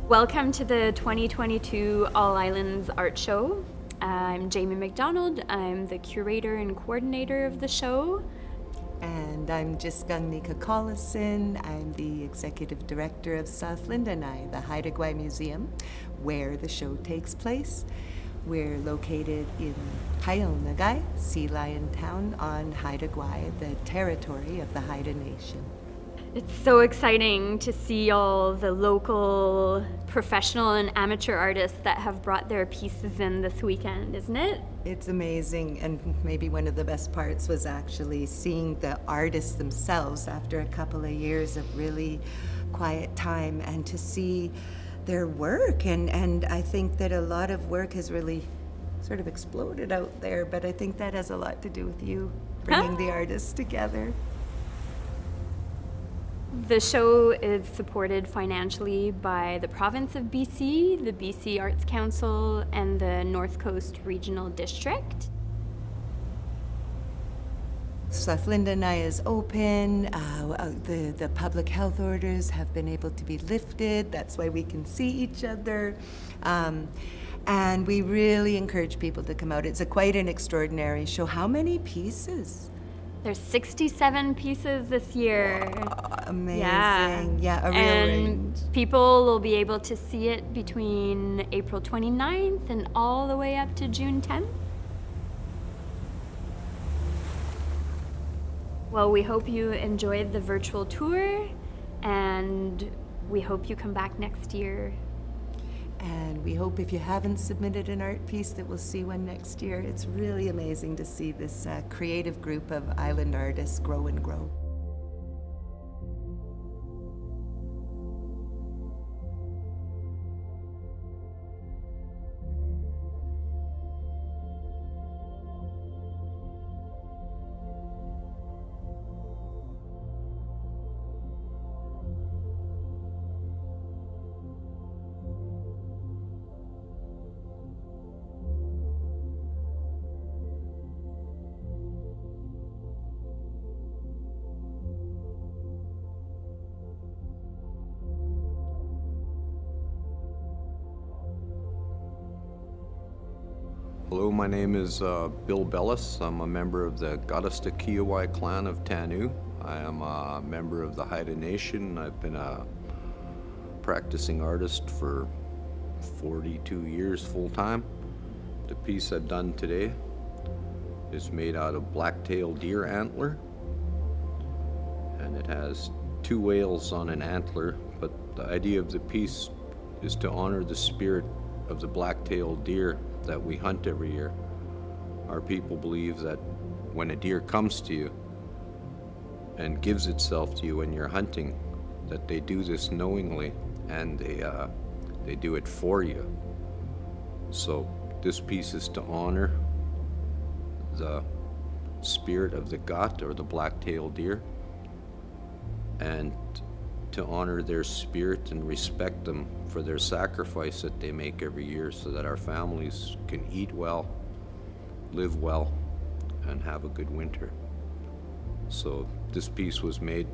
Welcome to the 2022 All Islands Art Show. I'm Jamie Mcdonald. I'm the curator and coordinator of the show. And I'm Jisgang Nika Collison. I'm the executive director of South Lyndanai, the Haida Gwaii Museum, where the show takes place. We're located in Kay Llnagaay, Sea Lion Town on Haida Gwaii, the territory of the Haida Nation. It's so exciting to see all the local professional and amateur artists that have brought their pieces in this weekend, isn't it? It's amazing, and maybe one of the best parts was actually seeing the artists themselves after a couple of years of really quiet time, and to see their work. And I think that a lot of work has really sort of exploded out there, but I think that has a lot to do with you bringing the artists together. The show is supported financially by the province of BC, the BC Arts Council, and the North Coast Regional District. South Lyndanai is open. The public health orders have been able to be lifted. That's why we can see each other. And we really encourage people to come out. It's quite an extraordinary show. How many pieces? There's 67 pieces this year. Wow, amazing. Yeah, a real range. People will be able to see it between April 29th and all the way up to June 10th. Well, we hope you enjoyed the virtual tour, and we hope you come back next year. And we hope if you haven't submitted an art piece that we'll see one next year. It's really amazing to see this creative group of island artists grow and grow. Hello, my name is Bill Bellis. I'm a member of the Kay clan of Tanu. I am a member of the Haida Nation. I've been a practicing artist for 42 years full-time. The piece I've done today is made out of black-tailed deer antler, and it has two whales on an antler, but the idea of the piece is to honor the spirit of the black-tailed deer that we hunt every year. Our people believe that when a deer comes to you and gives itself to you when you're hunting, that they do this knowingly, and they do it for you. So this piece is to honor the spirit of the Jaad, or the black-tailed deer, and to honor their spirit and respect them for their sacrifice that they make every year, so that our families can eat well, live well, and have a good winter. So this piece was made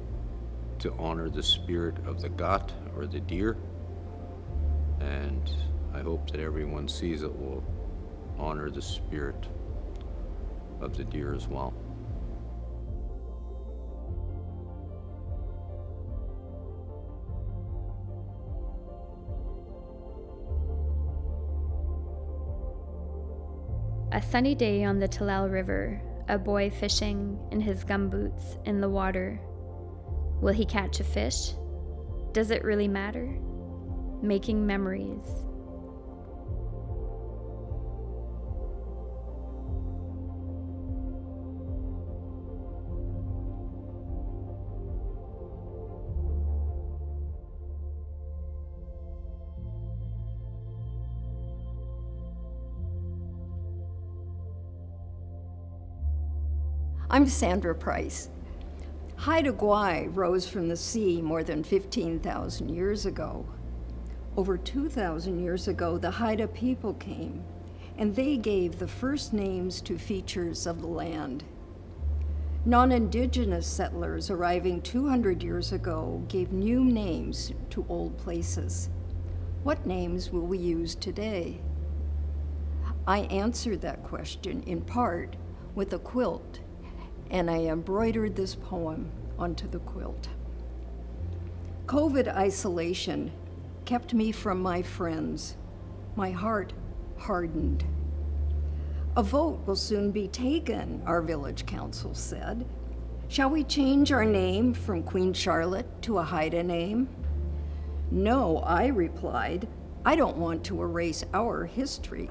to honor the spirit of the Jaad, or the deer, and I hope that everyone sees it will honor the spirit of the deer as well. A sunny day on the Talal River, a boy fishing in his gumboots in the water. Will he catch a fish? Does it really matter? Making memories. I'm Sandra Price. Haida Gwaii rose from the sea more than 15,000 years ago. Over 2,000 years ago, the Haida people came, and they gave the first names to features of the land. Non-Indigenous settlers arriving 200 years ago gave new names to old places. What names will we use today? I answered that question in part with a quilt, and I embroidered this poem onto the quilt. COVID isolation kept me from my friends. My heart hardened. A vote will soon be taken, our village council said. Shall we change our name from Queen Charlotte to a Haida name? No, I replied, I don't want to erase our history.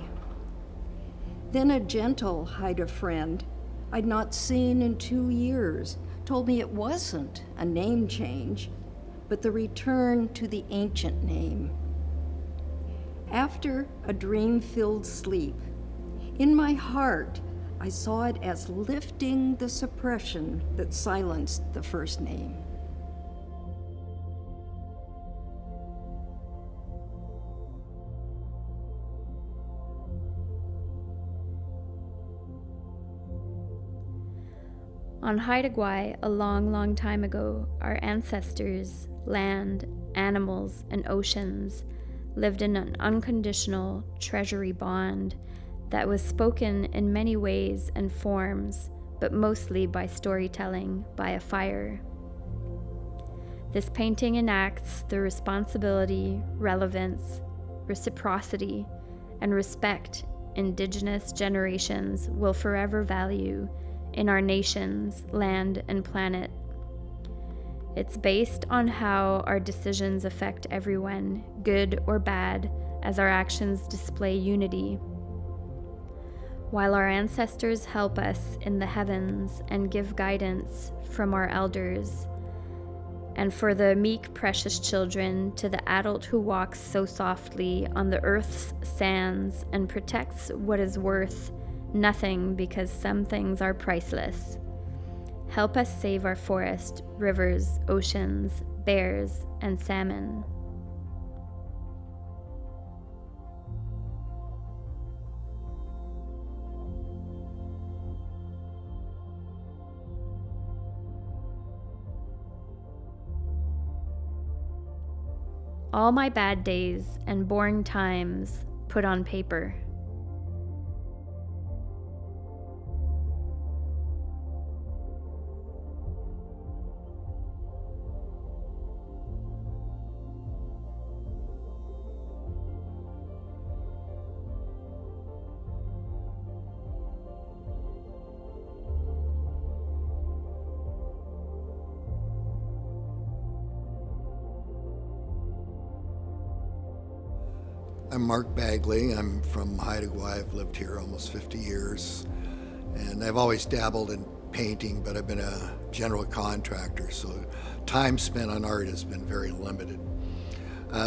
Then a gentle Haida friend I'd not seen in 2 years told me it wasn't a name change, but the return to the ancient name. After a dream-filled sleep, in my heart, I saw it as lifting the suppression that silenced the first name. On Haida Gwaii, a long, long time ago, our ancestors, land, animals, and oceans lived in an unconditional treasury bond that was spoken in many ways and forms, but mostly by storytelling by a fire. This painting enacts the responsibility, relevance, reciprocity, and respect Indigenous generations will forever value in our nations, land, and planet. It's based on how our decisions affect everyone, good or bad, as our actions display unity. While our ancestors help us in the heavens and give guidance from our elders, and for the meek, precious children to the adult who walks so softly on the earth's sands and protects what is worth nothing because some things are priceless. Help us save our forest, rivers, oceans, bears, and salmon. All my bad days and boring times put on paper. I'm Mark Bagley. I'm from Haida Gwaii. I've lived here almost 50 years. And I've always dabbled in painting, but I've been a general contractor, so time spent on art has been very limited.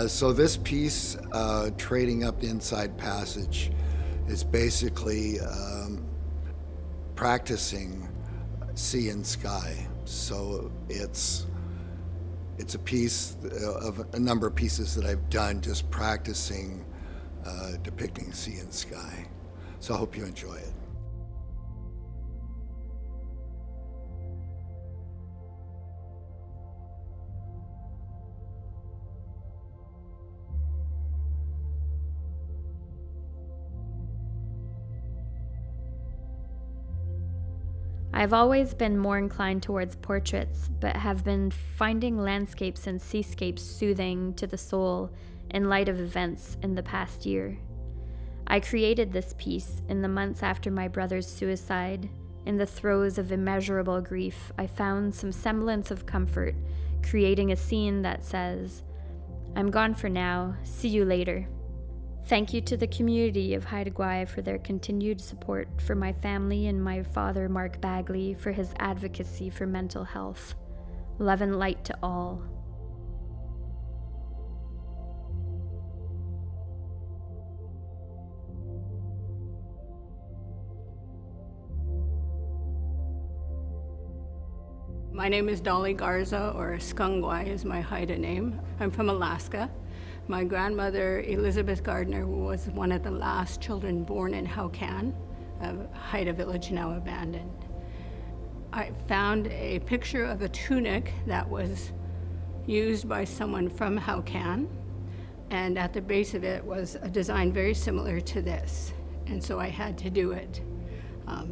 So this piece, Trading Up the Inside Passage, is basically practicing sea and sky. So it's a piece of a number of pieces that I've done just practicing depicting sea and sky. So I hope you enjoy it. I've always been more inclined towards portraits, but have been finding landscapes and seascapes soothing to the soul in light of events in the past year. I created this piece in the months after my brother's suicide. In the throes of immeasurable grief, I found some semblance of comfort, creating a scene that says, "I'm gone for now, see you later." Thank you to the community of Haida Gwaii for their continued support, for my family and my father, Mark Bagley, for his advocacy for mental health. Love and light to all. My name is Dolly Garza, or Skungwai is my Haida name. I'm from Alaska. My grandmother, Elizabeth Gardner, was one of the last children born in Hauk'an, a Haida village now abandoned. I found a picture of a tunic that was used by someone from Hauk'an. And at the base of it was a design very similar to this. And so I had to do it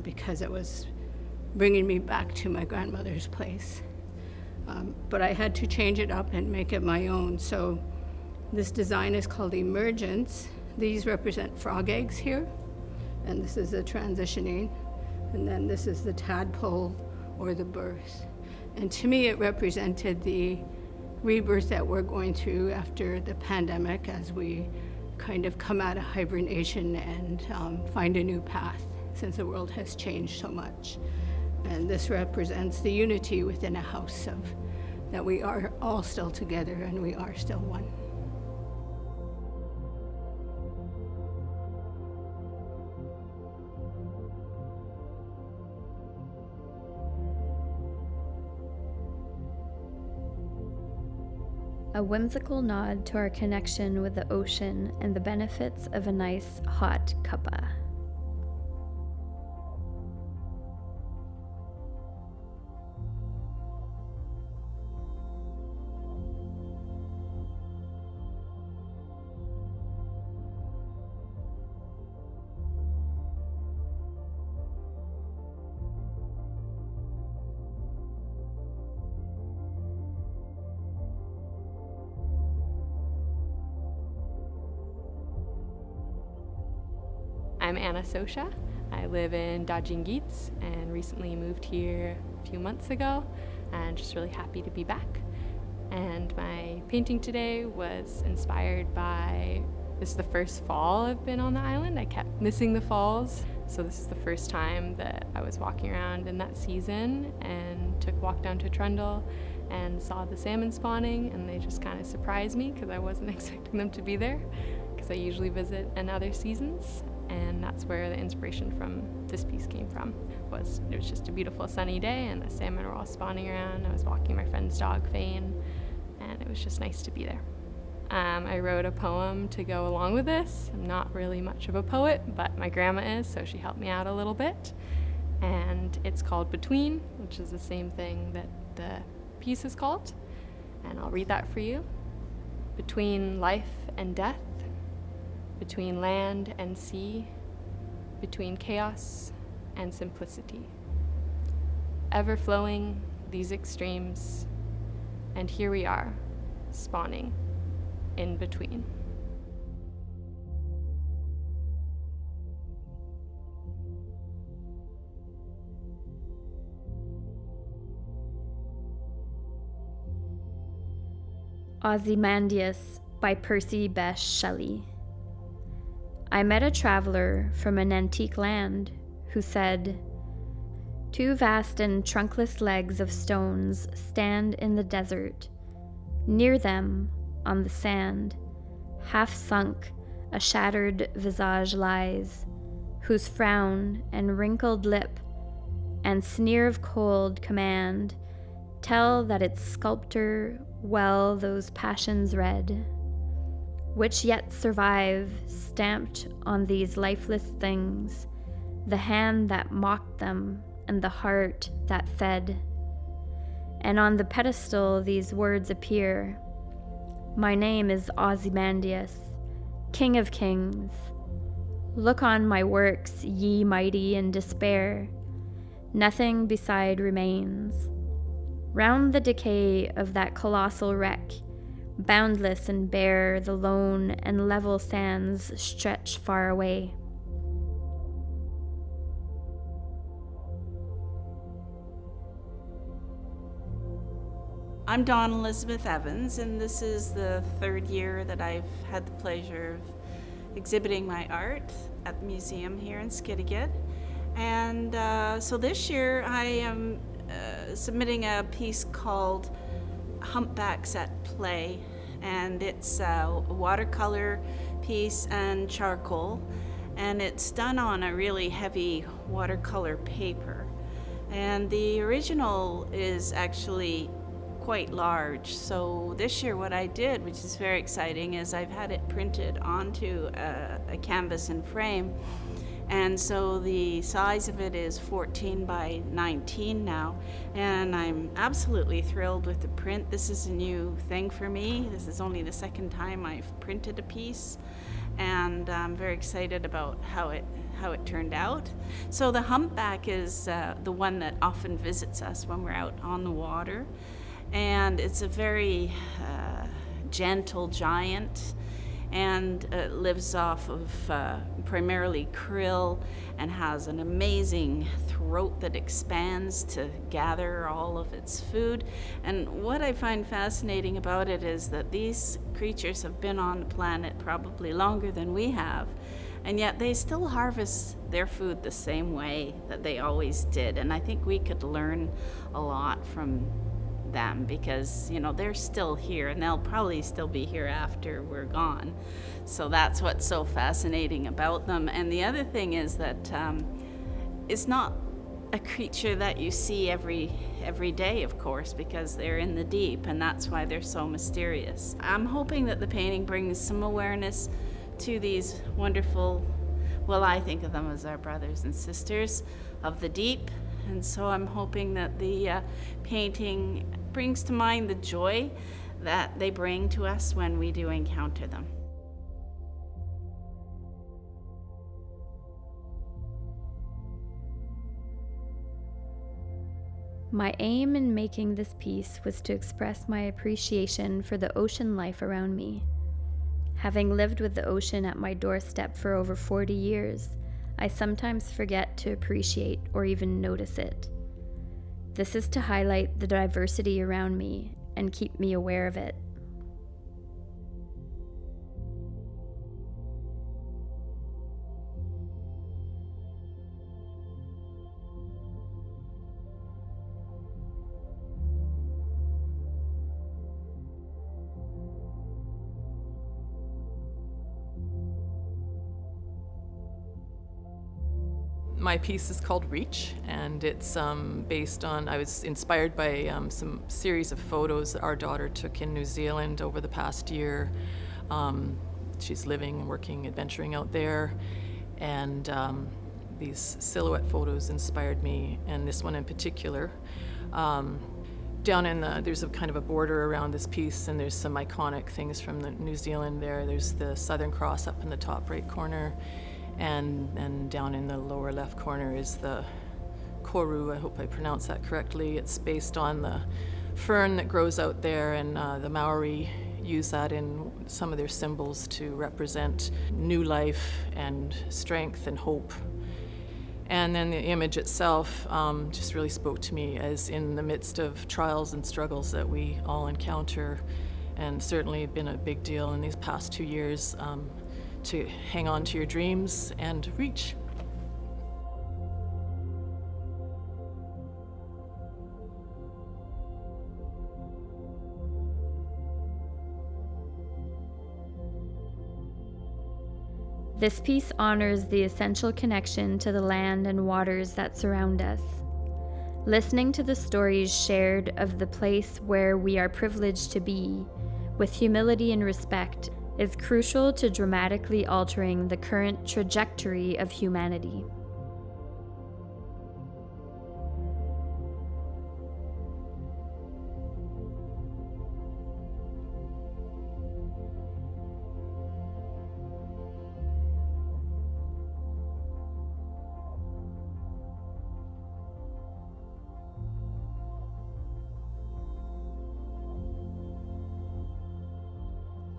because it was bringing me back to my grandmother's place. But I had to change it up and make it my own. So this design is called Emergence. These represent frog eggs here, and this is the transitioning, and then this is the tadpole or the birth. And to me, it represented the rebirth that we're going through after the pandemic as we kind of come out of hibernation and find a new path since the world has changed so much. And this represents the unity within a house of that we are all still together and we are still one. A whimsical nod to our connection with the ocean and the benefits of a nice hot cuppa. I'm Anna Sosha. I live in Dajingits and recently moved here a few months ago and just really happy to be back. And my painting today was inspired by, this is the first fall I've been on the island. I kept missing the falls. So this is the first time that I was walking around in that season and took a walk down to Trundle and saw the salmon spawning, and they just kind of surprised me because I wasn't expecting them to be there because I usually visit in other seasons. And that's where the inspiration from this piece came from. It was just a beautiful sunny day and the salmon were all spawning around. I was walking my friend's dog, Fane, and it was just nice to be there. I wrote a poem to go along with this. I'm not really much of a poet, but my grandma is, so she helped me out a little bit. And it's called Between, which is the same thing that the piece is called. And I'll read that for you. Between life and death, between land and sea, between chaos and simplicity. Ever flowing these extremes, and here we are, spawning in between. Ozymandias by Percy Bysshe Shelley. I met a traveler from an antique land who said, "Two vast and trunkless legs of stones stand in the desert. Near them, on the sand, half sunk, a shattered visage lies, whose frown and wrinkled lip and sneer of cold command tell that its sculptor well those passions read, which yet survive, stamped on these lifeless things, the hand that mocked them and the heart that fed. And on the pedestal these words appear, my name is Ozymandias, King of Kings. Look on my works, ye mighty in despair. Nothing beside remains. Round the decay of that colossal wreck, boundless and bare, the lone and level sands stretch far away. I'm Dawn Elizabeth Evans, and this is the third year that I've had the pleasure of exhibiting my art at the museum here in Skidegate. And so this year I am submitting a piece called Humpbacks at Play, and it's a watercolor piece and charcoal, and it's done on a really heavy watercolor paper. And the original is actually quite large, so this year what I did, which is very exciting, is I've had it printed onto a canvas and frame, And so the size of it is 14 by 19 now, and I'm absolutely thrilled with the print. This is a new thing for me. This is only the second time I've printed a piece, and I'm very excited about how it turned out. So the humpback is the one that often visits us when we're out on the water, and it's a very gentle giant, and lives off of primarily krill, and has an amazing throat that expands to gather all of its food. And what I find fascinating about it is that these creatures have been on the planet probably longer than we have, and yet they still harvest their food the same way that they always did. And I think we could learn a lot from them, because you know, they're still here, and they'll probably still be here after we're gone. So that's what's so fascinating about them. And the other thing is that it's not a creature that you see every day, of course, because they're in the deep, and that's why they're so mysterious. I'm hoping that the painting brings some awareness to these wonderful, well, I think of them as our brothers and sisters of the deep. And so I'm hoping that the painting brings to mind the joy that they bring to us when we do encounter them. My aim in making this piece was to express my appreciation for the ocean life around me. Having lived with the ocean at my doorstep for over 40 years, I sometimes forget to appreciate or even notice it. This is to highlight the diversity around me and keep me aware of it. My piece is called Reach, and it's based on, I was inspired by some series of photos that our daughter took in New Zealand over the past year. She's living, working, adventuring out there, and these silhouette photos inspired me, and this one in particular. Down in there's a kind of a border around this piece, and there's some iconic things from New Zealand there. There's the Southern Cross up in the top right corner, and down in the lower left corner is the koru. I hope I pronounced that correctly. It's based on the fern that grows out there, and the Maori use that in some of their symbols to represent new life and strength and hope. And then the image itself just really spoke to me, as in the midst of trials and struggles that we all encounter, and certainly been a big deal in these past 2 years, to hang on to your dreams and reach. This piece honors the essential connection to the land and waters that surround us. Listening to the stories shared of the place where we are privileged to be, with humility and respect, is crucial to dramatically altering the current trajectory of humanity.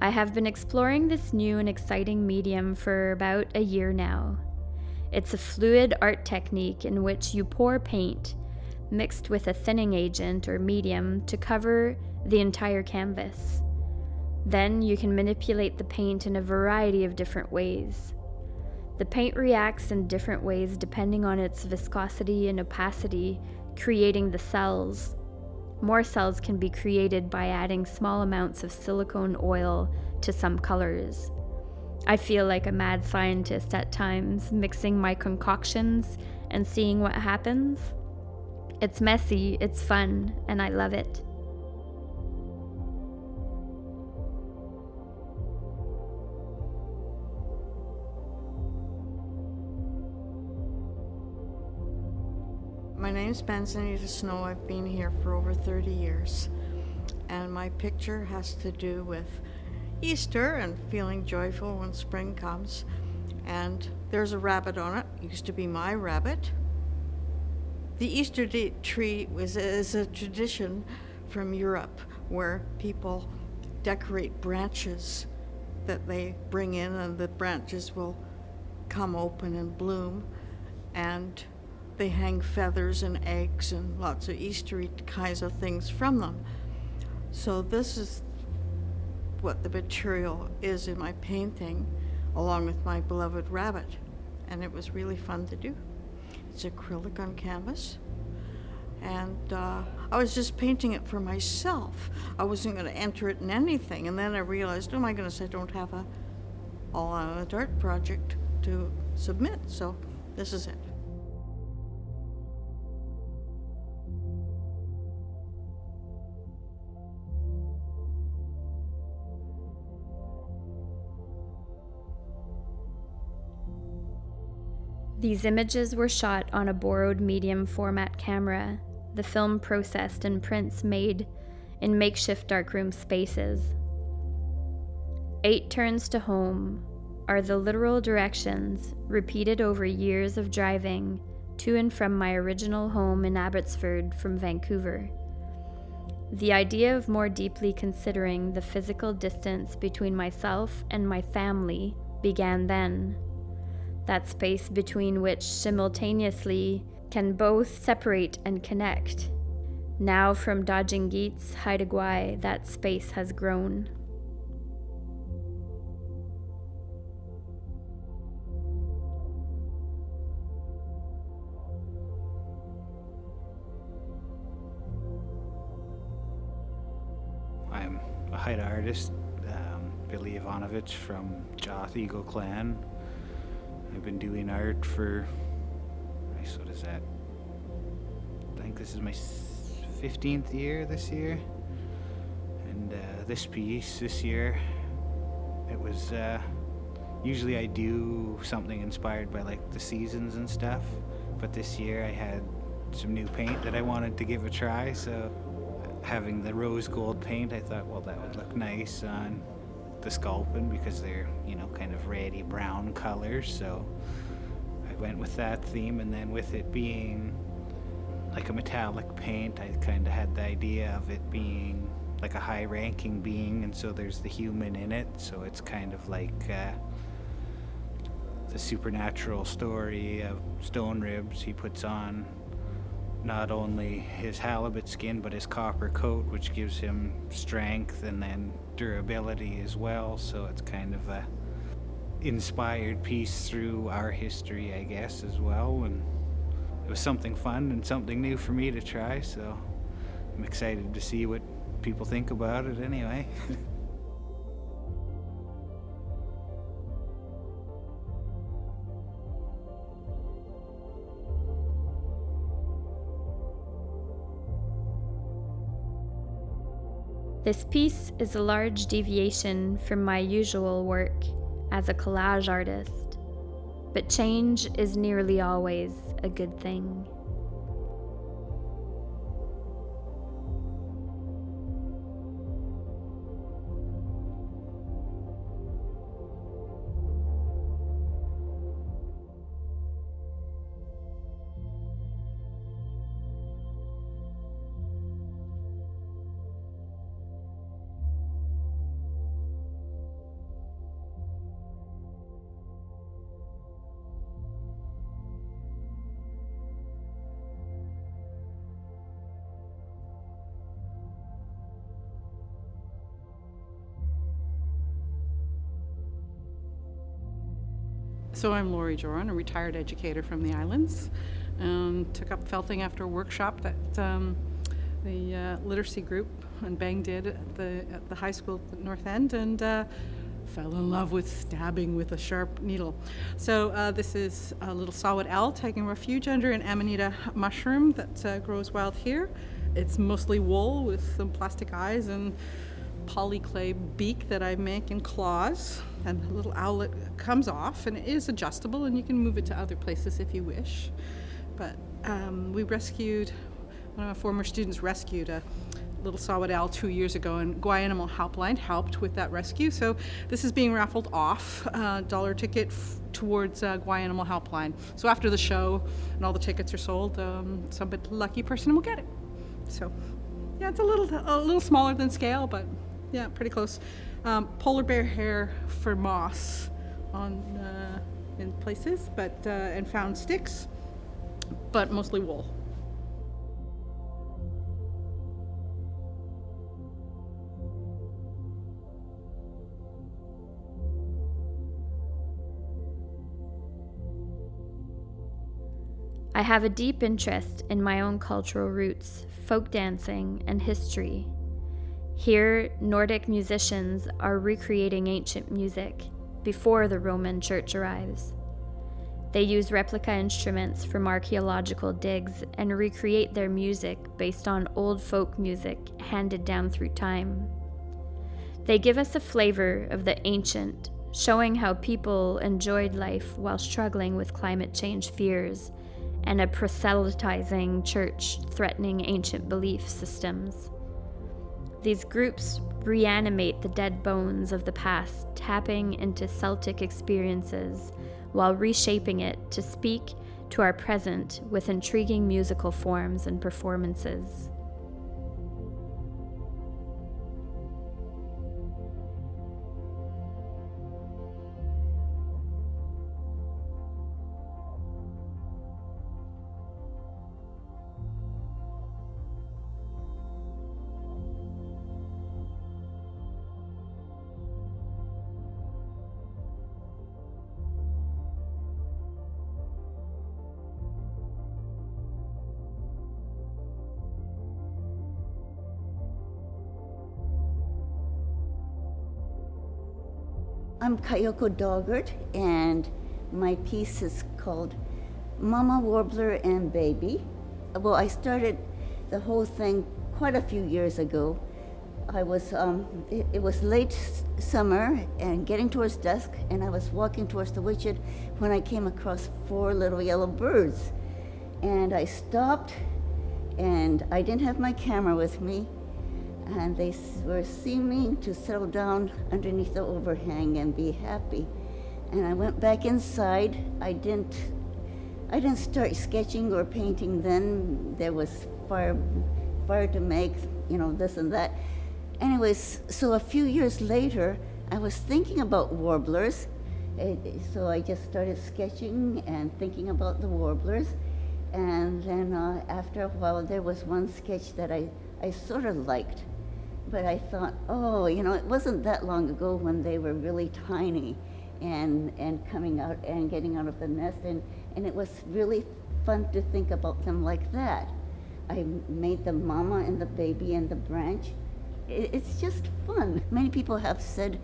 I have been exploring this new and exciting medium for about a year now. It's a fluid art technique in which you pour paint, mixed with a thinning agent or medium, to cover the entire canvas. Then you can manipulate the paint in a variety of different ways. The paint reacts in different ways depending on its viscosity and opacity, creating the cells. More cells can be created by adding small amounts of silicone oil to some colors. I feel like a mad scientist at times, mixing my concoctions and seeing what happens. It's messy, it's fun, and I love it. My name's Benzinita Snow. I've been here for over 30 years. And my picture has to do with Easter and feeling joyful when spring comes. And there's a rabbit on it. It used to be my rabbit. The Easter tree is a tradition from Europe where people decorate branches that they bring in, and the branches will come open and bloom, and they hang feathers and eggs and lots of Eastery kinds of things from them. So this is what the material is in my painting, along with my beloved rabbit, and it was really fun to do. It's acrylic on canvas, and I was just painting it for myself. I wasn't going to enter it in anything, and then I realized, oh my goodness, I don't have a all-out art project to submit, so this is it. These images were shot on a borrowed medium format camera, the film processed and prints made in makeshift darkroom spaces. 8 turns to home are the literal directions repeated over years of driving to and from my original home in Abbotsford from Vancouver. The idea of more deeply considering the physical distance between myself and my family began then. That space between which simultaneously can both separate and connect. Now from Dajingit's Haida Gwaii, that space has grown. I'm a Haida artist, Billy Ivanovich from Jaad Eagle Clan. I've been doing art for, what is that? I think this is my 15th year this year. And this piece this year, it was, usually I do something inspired by like the seasons and stuff, but this year I had some new paint that I wanted to give a try, so having the rose gold paint, I thought, well, that would look nice on the sculpin because they're, you know, kind of reddy brown colors, so I went with that theme. And then with it being like a metallic paint, I kind of had the idea of it being like a high-ranking being, and so there's the human in it, so it's kind of like the supernatural story of Stone Ribs. He puts on not only his halibut skin, but his copper coat, which gives him strength and then durability as well. So it's kind of a inspired piece through our history, I guess, as well. And it was something fun and something new for me to try, so I'm excited to see what people think about it anyway. This piece is a large deviation from my usual work as a collage artist, but change is nearly always a good thing. So I'm Lori Joran, a retired educator from the islands. Took up felting after a workshop that the literacy group and Bang did at the high school at the North End, and fell in love with stabbing with a sharp needle. So this is a little sawwood owl taking refuge under an amanita mushroom that grows wild here. It's mostly wool with some plastic eyes and polyclay beak that I make in claws, and the little owlet comes off, and it is adjustable and you can move it to other places if you wish. But one of our former students rescued a little saw-whet owl 2 years ago, and Gwaii Animal Helpline helped with that rescue. So this is being raffled off, $1 ticket towards Gwaii Animal Helpline. So after the show and all the tickets are sold, some lucky person will get it. So yeah, it's a little smaller than scale, but yeah, pretty close. Polar bear hair for moss in places, but and found sticks, but mostly wool. I have a deep interest in my own cultural roots, folk dancing, and history. Here, Nordic musicians are recreating ancient music before the Roman Church arrives. They use replica instruments from archaeological digs and recreate their music based on old folk music handed down through time. They give us a flavor of the ancient, showing how people enjoyed life while struggling with climate change fears and a proselytizing church threatening ancient belief systems. These groups reanimate the dead bones of the past, tapping into Celtic experiences while reshaping it to speak to our present with intriguing musical forms and performances. I'm Kayoko Doggart, and my piece is called Mama Warbler and Baby. Well, I started the whole thing quite a few years ago. I was, it was late summer and getting towards dusk, and I was walking towards the Wiiget when I came across 4 little yellow birds. And I stopped, and I didn't have my camera with me, and they were seeming to settle down underneath the overhang and be happy. And I went back inside. I didn't start sketching or painting then. There was fire to make, you know, this and that. Anyways, so a few years later, I was thinking about warblers. So I just started sketching and thinking about the warblers. And then after a while, there was one sketch that I sort of liked. But I thought, oh, you know, it wasn't that long ago when they were really tiny and coming out and getting out of the nest. And it was really fun to think about them like that. I made the mama and the baby and the branch. It's just fun. Many people have said,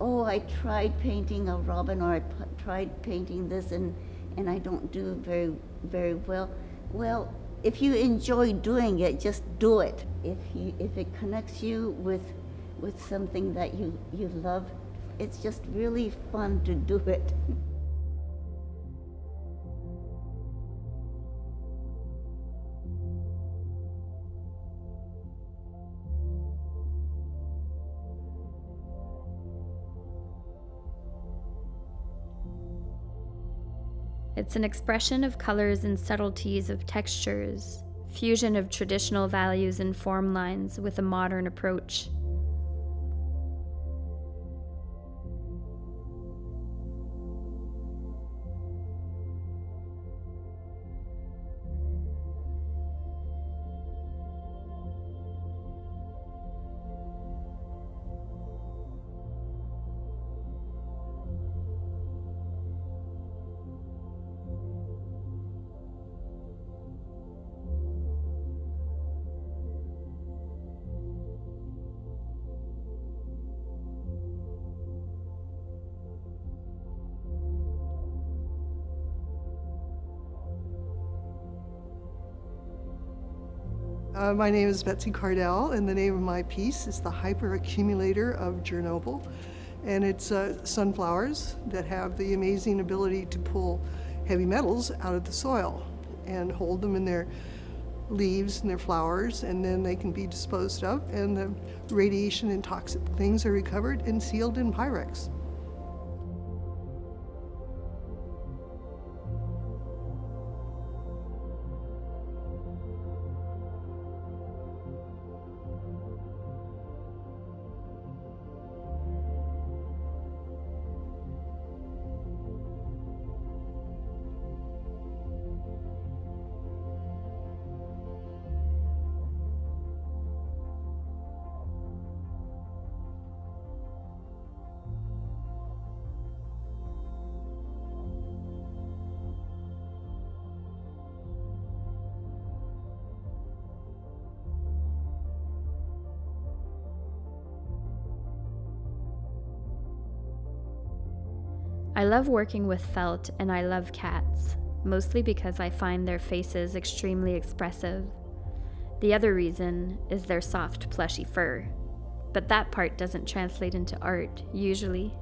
oh, I tried painting a robin, or I tried painting this, and I don't do very, very well. Well, if you enjoy doing it, just do it. If it connects you with something that you love, it's just really fun to do it. It's an expression of colors and subtleties of textures, fusion of traditional values and form lines with a modern approach. My name is Betsy Cardell, and the name of my piece is The Hyperaccumulator of Chernobyl. And it's sunflowers that have the amazing ability to pull heavy metals out of the soil. and hold them in their leaves and their flowers, and then they can be disposed of, and the radiation and toxic things are recovered and sealed in Pyrex. I love working with felt, and I love cats, mostly because I find their faces extremely expressive. The other reason is their soft, plushy fur, but that part doesn't translate into art, usually.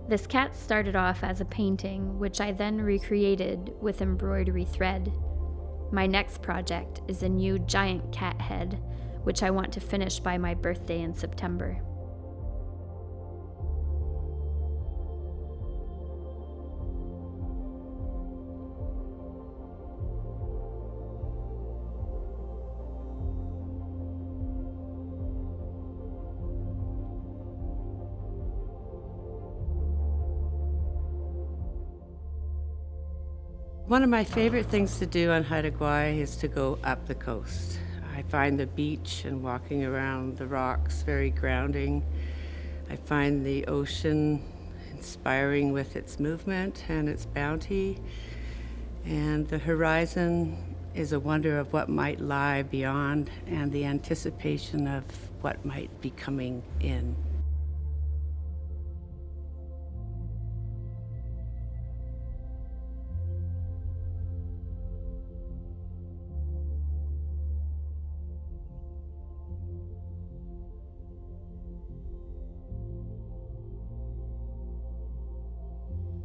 This cat started off as a painting, which I then recreated with embroidery thread. My next project is a new giant cat head, which I want to finish by my birthday in September. One of my favorite things to do on Haida Gwaii is to go up the coast. I find the beach and walking around the rocks very grounding. I find the ocean inspiring with its movement and its bounty. And the horizon is a wonder of what might lie beyond and the anticipation of what might be coming in.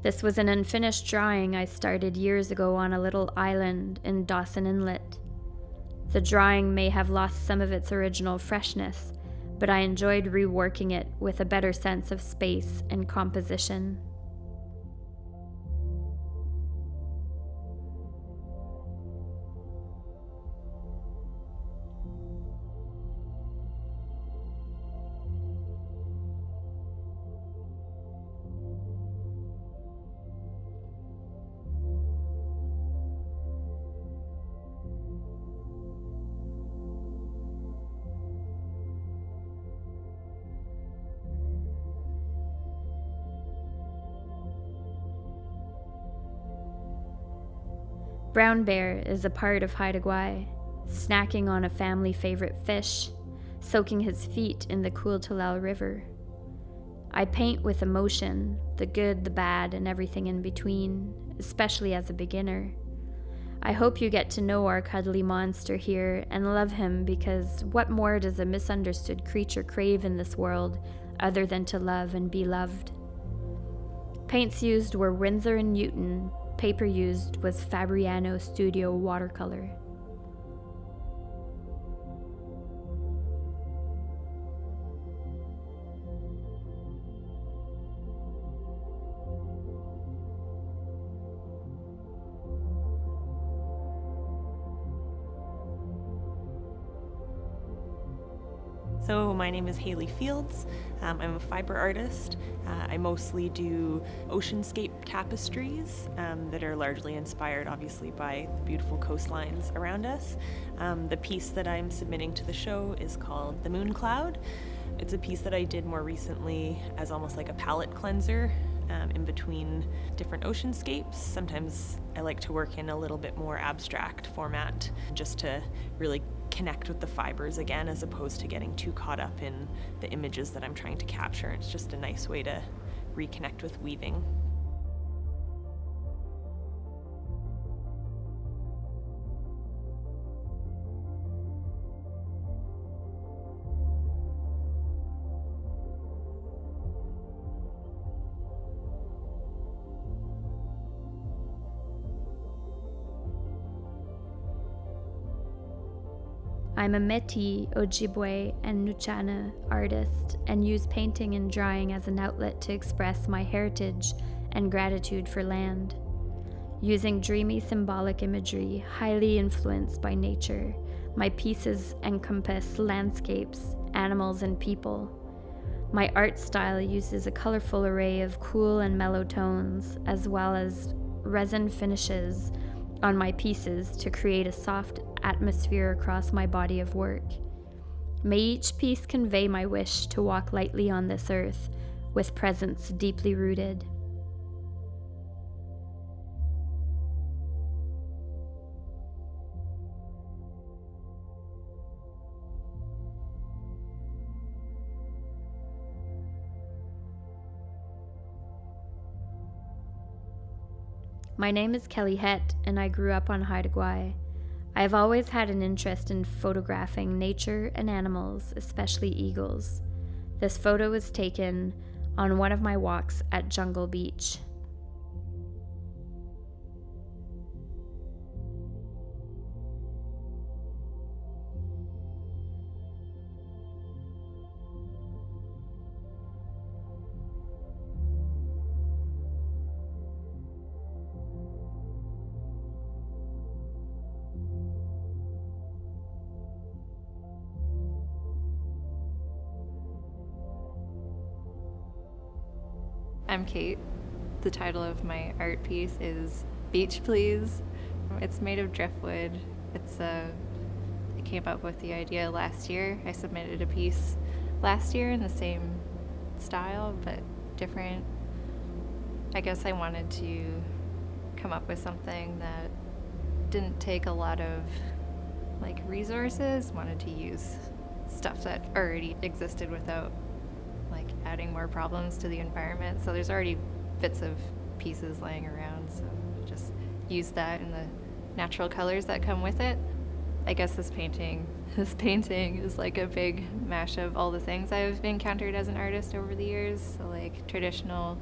This was an unfinished drawing I started years ago on a little island in Dawson Inlet. The drawing may have lost some of its original freshness, but I enjoyed reworking it with a better sense of space and composition. Brown Bear is a part of Haida Gwaii, snacking on a family favorite fish, soaking his feet in the cool Talal River. I paint with emotion, the good, the bad, and everything in between, especially as a beginner. I hope you get to know our cuddly monster here and love him, because what more does a misunderstood creature crave in this world other than to love and be loved? Paints used were Winsor & Newton. Paper used was Fabriano Studio watercolor. So my name is Haley Fields. I'm a fiber artist. I mostly do oceanscape tapestries that are largely inspired, obviously, by the beautiful coastlines around us. The piece that I'm submitting to the show is called The Moon Cloud. It's a piece that I did more recently as almost like a palette cleanser in between different oceanscapes. Sometimes I like to work in a little bit more abstract format just to really connect with the fibers again, as opposed to getting too caught up in the images that I'm trying to capture. It's just a nice way to reconnect with weaving. I'm a Métis, Ojibwe, and Nuchana artist and use painting and drawing as an outlet to express my heritage and gratitude for land. Using dreamy symbolic imagery highly influenced by nature, my pieces encompass landscapes, animals, and people. My art style uses a colorful array of cool and mellow tones, as well as resin finishes on my pieces to create a soft atmosphere across my body of work. May each piece convey my wish to walk lightly on this earth, with presence deeply rooted. My name is Kelly Het, and I grew up on Haida Gwaii. I have always had an interest in photographing nature and animals, especially eagles. This photo was taken on one of my walks at Jungle Beach. I'm Kate. The title of my art piece is Beach Please. It's made of driftwood. I came up with the idea last year. I submitted a piece last year in the same style, but different. I guess I wanted to come up with something that didn't take a lot of resources, wanted to use stuff that already existed without adding more problems to the environment. So there's already bits of pieces laying around, so just use that and the natural colors that come with it. I guess this painting is like a big mash of all the things I've encountered as an artist over the years. So traditional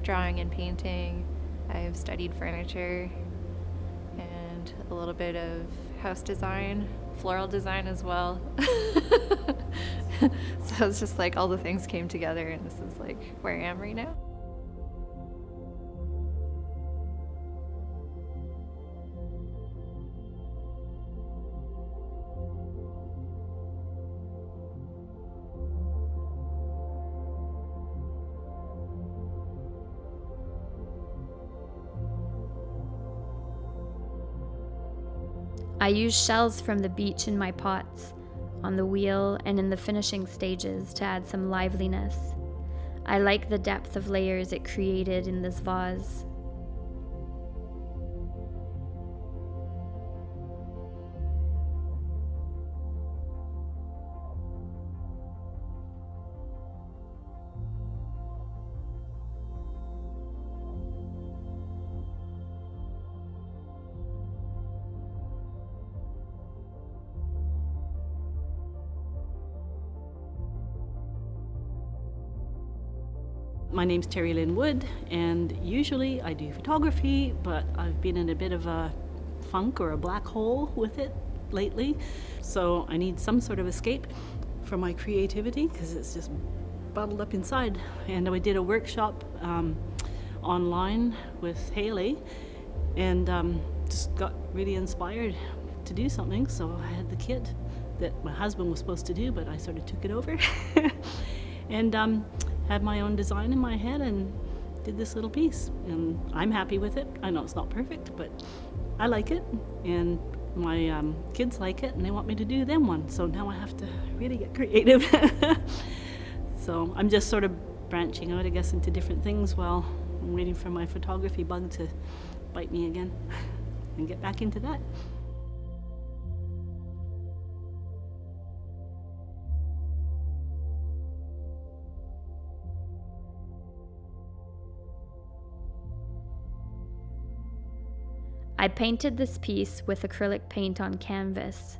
drawing and painting. I've studied furniture and a little bit of house design, floral design as well. So it's just all the things came together, and this is where I am right now. I use shells from the beach in my pots, on the wheel, and in the finishing stages to add some liveliness. I like the depth of layers it created in this vase. My name's Terry Lynn Wood, and usually I do photography, but I've been in a bit of a funk or a black hole with it lately. So I need some sort of escape for my creativity because it's just bottled up inside. And I did a workshop online with Haley and just got really inspired to do something. So I had the kit that my husband was supposed to do, but I sort of took it over. And had my own design in my head and did this little piece, and I'm happy with it. I know it's not perfect, but I like it, and my kids like it, and they want me to do them one, so now I have to really get creative. So I'm just sort of branching out, I guess, into different things while I'm waiting for my photography bug to bite me again and get back into that. I painted this piece with acrylic paint on canvas.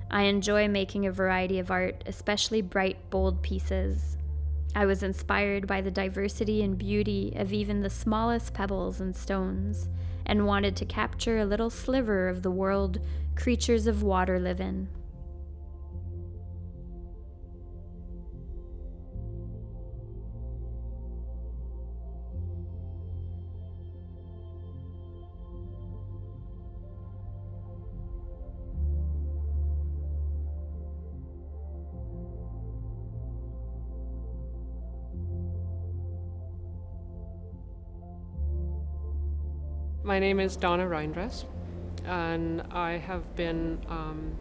I enjoy making a variety of art, especially bright, bold pieces. I was inspired by the diversity and beauty of even the smallest pebbles and stones, and wanted to capture a little sliver of the world creatures of water live in. My name is Donna Reindress, and I have been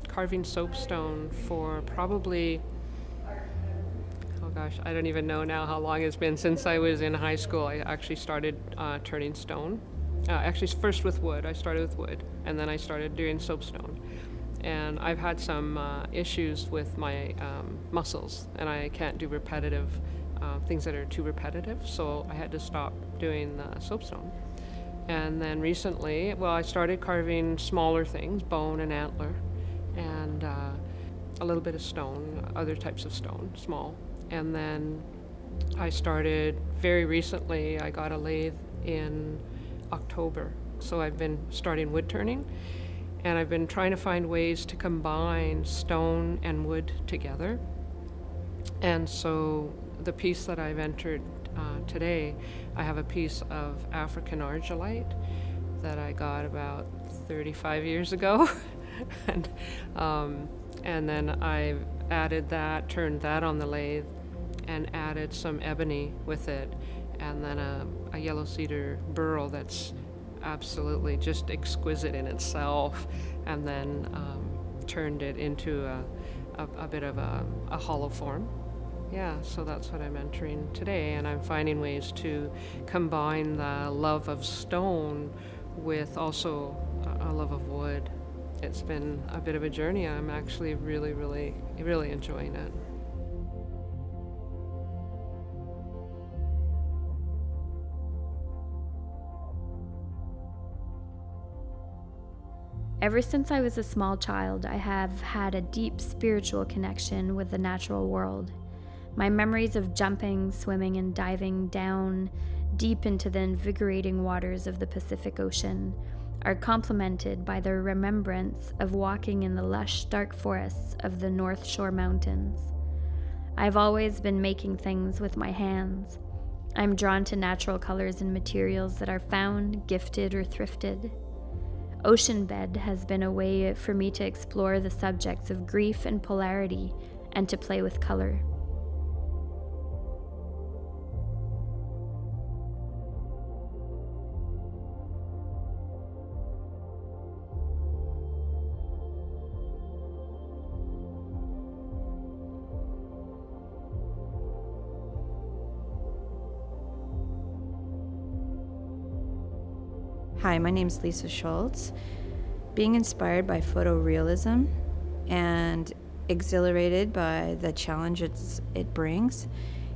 carving soapstone for probably, oh gosh, I don't even know now how long it's been. Since I was in high school, I actually started turning stone. Actually, first with wood. I started with wood, and then I started doing soapstone. And I've had some issues with my muscles, and I can't do repetitive things that are too repetitive, so I had to stop doing the soapstone. And then recently, well, I started carving smaller things, bone and antler, and a little bit of stone, other types of stone, small. And then I started, very recently, I got a lathe in October. So I've been starting wood turning, and I've been trying to find ways to combine stone and wood together. And so the piece that I've entered today, I have a piece of African argillite that I got about 35 years ago. And then I've added that, turned that on the lathe, and added some ebony with it, and then a yellow cedar burl that's absolutely just exquisite in itself, and then turned it into a bit of a hollow form. Yeah, so that's what I'm entering today, and I'm finding ways to combine the love of stone with also a love of wood. It's been a bit of a journey. I'm actually really, really, really enjoying it. Ever since I was a small child, I have had a deep spiritual connection with the natural world. My memories of jumping, swimming, and diving down deep into the invigorating waters of the Pacific Ocean are complemented by the remembrance of walking in the lush, dark forests of the North Shore Mountains. I've always been making things with my hands. I'm drawn to natural colors and materials that are found, gifted, or thrifted. Ocean bed has been a way for me to explore the subjects of grief and polarity and to play with color. Hi, my name is Lisa Schultz. Being inspired by photorealism and exhilarated by the challenges it brings,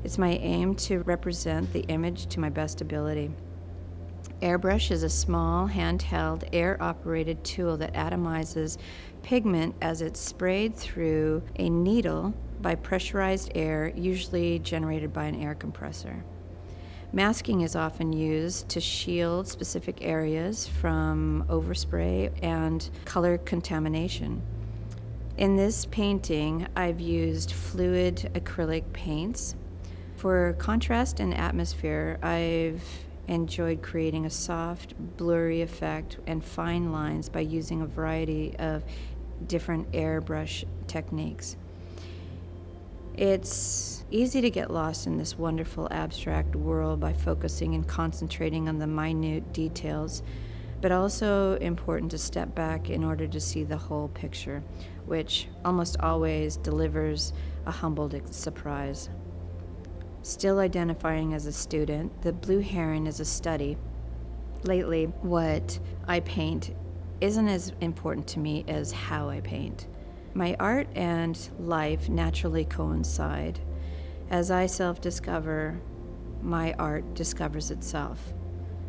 it's my aim to represent the image to my best ability. Airbrush is a small, handheld, air-operated tool that atomizes pigment as it's sprayed through a needle by pressurized air, usually generated by an air compressor. Masking is often used to shield specific areas from overspray and color contamination. In this painting, I've used fluid acrylic paints. For contrast and atmosphere, I've enjoyed creating a soft, blurry effect and fine lines by using a variety of different airbrush techniques. It's easy to get lost in this wonderful abstract world by focusing and concentrating on the minute details, but also important to step back in order to see the whole picture, which almost always delivers a humbled surprise. Still identifying as a student, the blue heron is a study. Lately, what I paint isn't as important to me as how I paint. My art and life naturally coincide. As I self-discover, my art discovers itself.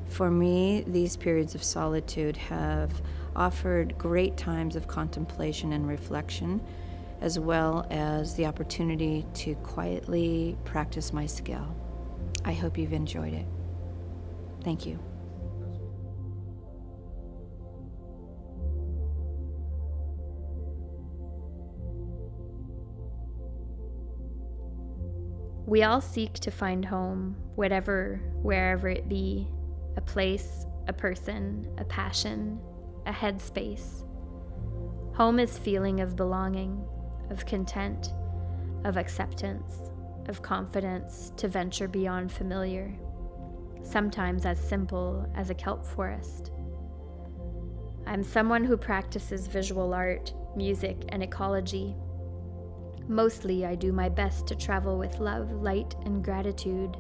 For me, these periods of solitude have offered great times of contemplation and reflection, as well as the opportunity to quietly practice my skill. I hope you've enjoyed it. Thank you. We all seek to find home, wherever it be, a place, a person, a passion, a headspace. Home is feeling of belonging, of content, of acceptance, of confidence to venture beyond familiar, sometimes as simple as a kelp forest. I'm someone who practices visual art, music, and ecology. Mostly, I do my best to travel with love, light, and gratitude,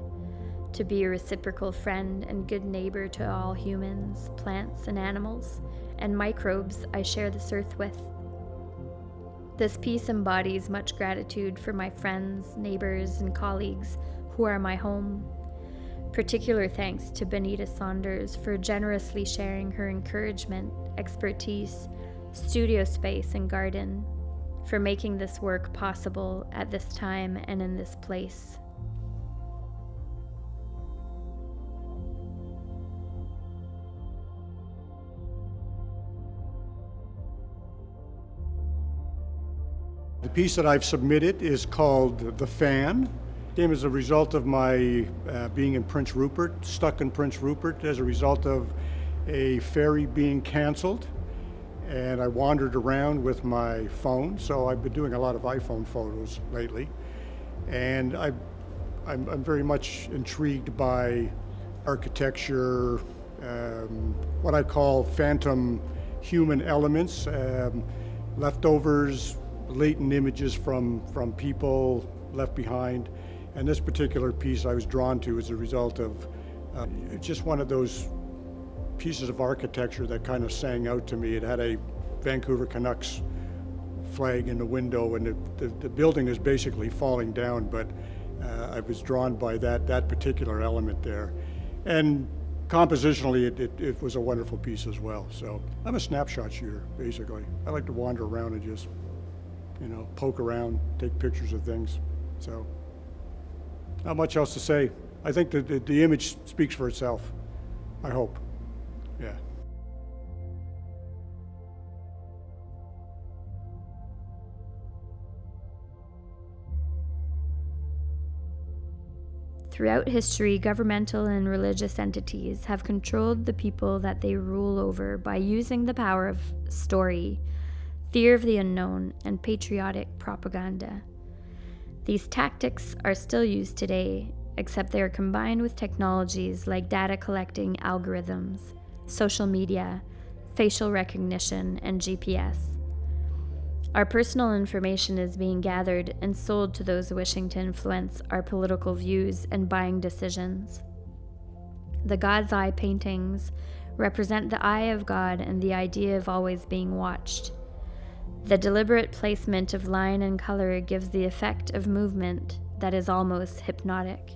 to be a reciprocal friend and good neighbor to all humans, plants, and animals, and microbes I share this earth with. This piece embodies much gratitude for my friends, neighbors, and colleagues who are my home. Particular thanks to Benita Saunders for generously sharing her encouragement, expertise, studio space, and garden, for making this work possible at this time and in this place. The piece that I've submitted is called The Fan. It came as a result of my being in Prince Rupert, stuck in Prince Rupert as a result of a ferry being canceled. And I wandered around with my phone, so I've been doing a lot of iPhone photos lately. And I'm very much intrigued by architecture, what I call phantom human elements, leftovers, latent images from people left behind. And this particular piece I was drawn to as a result of just one of those pieces of architecture that kind of sang out to me. It had a Vancouver Canucks flag in the window, and the building is basically falling down, but I was drawn by that particular element there. And compositionally, it was a wonderful piece as well. So I'm a snapshot shooter, basically. I like to wander around and just, poke around, take pictures of things. So not much else to say. I think that the image speaks for itself, I hope. Yeah. Throughout history, governmental and religious entities have controlled the people that they rule over by using the power of story, fear of the unknown, and patriotic propaganda. These tactics are still used today, except they are combined with technologies like data collecting algorithms, social media, facial recognition, and GPS. Our personal information is being gathered and sold to those wishing to influence our political views and buying decisions. The God's Eye paintings represent the eye of God and the idea of always being watched. The deliberate placement of line and color gives the effect of movement that is almost hypnotic.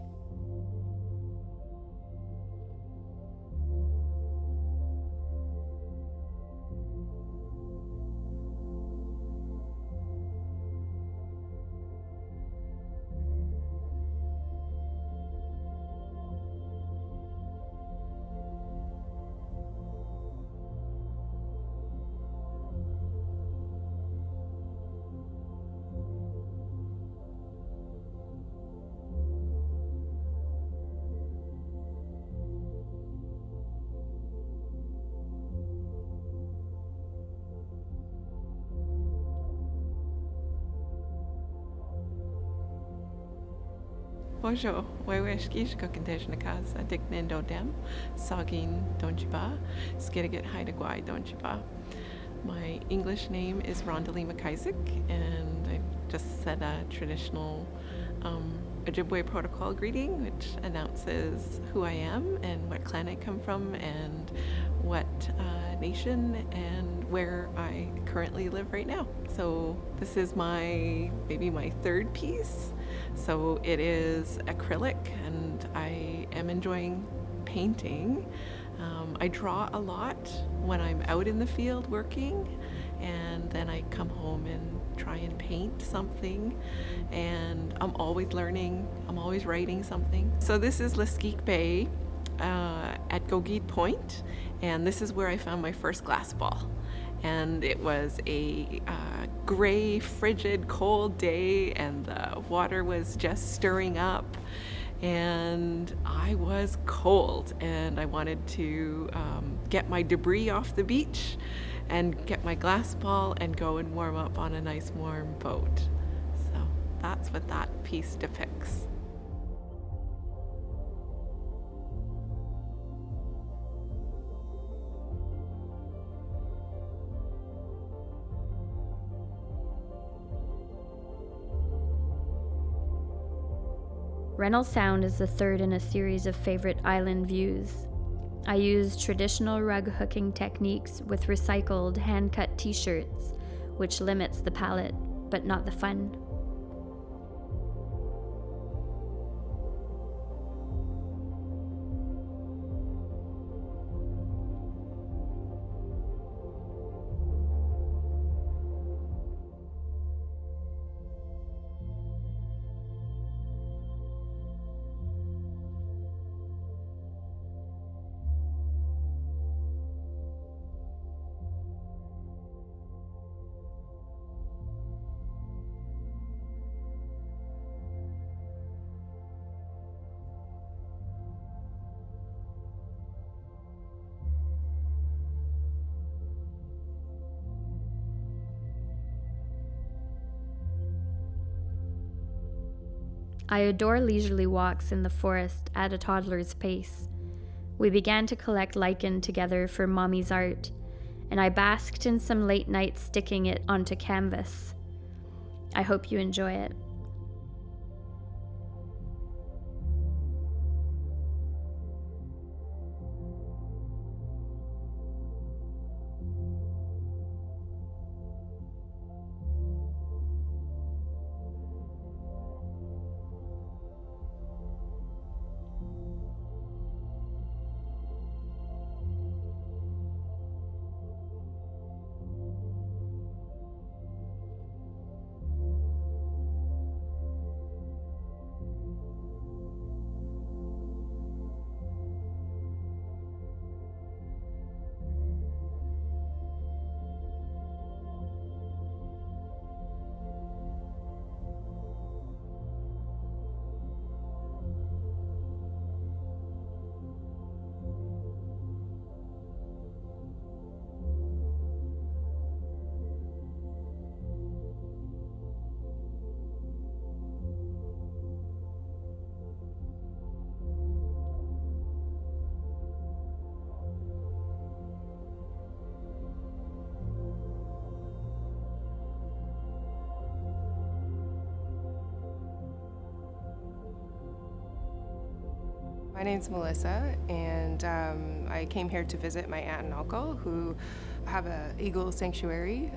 Bonjour, Waiweshkish Kokinteshnakas, Adiknendo Dem, Sagin Donjiba, Skidagit Haida Gwaii Donjiba. My English name is Rondalee McIsaac, and I just said a traditional Ojibwe protocol greeting, which announces who I am and what clan I come from and what nation and where I currently live right now. So this is maybe my third piece. So it is acrylic, and I am enjoying painting. I draw a lot when I'm out in the field working, and then I come home and try and paint something, and I'm always learning, I'm always writing something. So this is Leskeek Bay at Gogeed Point, and this is where I found my first glass ball. And it was a gray, frigid, cold day, and the water was just stirring up, and I was cold, and I wanted to get my debris off the beach and get my glass ball and go and warm up on a nice warm boat. So that's what that piece depicts. Rennell Sound is the third in a series of favorite island views. I use traditional rug hooking techniques with recycled hand-cut t-shirts, which limits the palette, but not the fun. I adore leisurely walks in the forest at a toddler's pace. We began to collect lichen together for Mommy's art, and I basked in some late nights sticking it onto canvas. I hope you enjoy it. My name's Melissa, and I came here to visit my aunt and uncle who have an eagle sanctuary.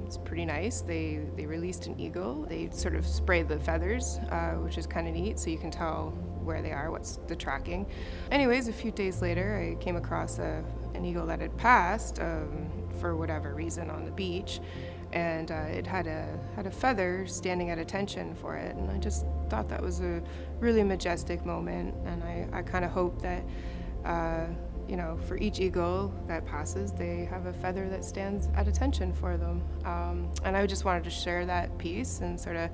It's pretty nice. They released an eagle. They sort of spray the feathers, which is kind of neat, so you can tell where they are, what's the tracking. Anyways, a few days later, I came across an eagle that had passed for whatever reason on the beach, and it had a feather standing at attention for it, and I just thought that was a really majestic moment, and I kind of hope that you know, for each eagle that passes, they have a feather that stands at attention for them. And I just wanted to share that piece and sort of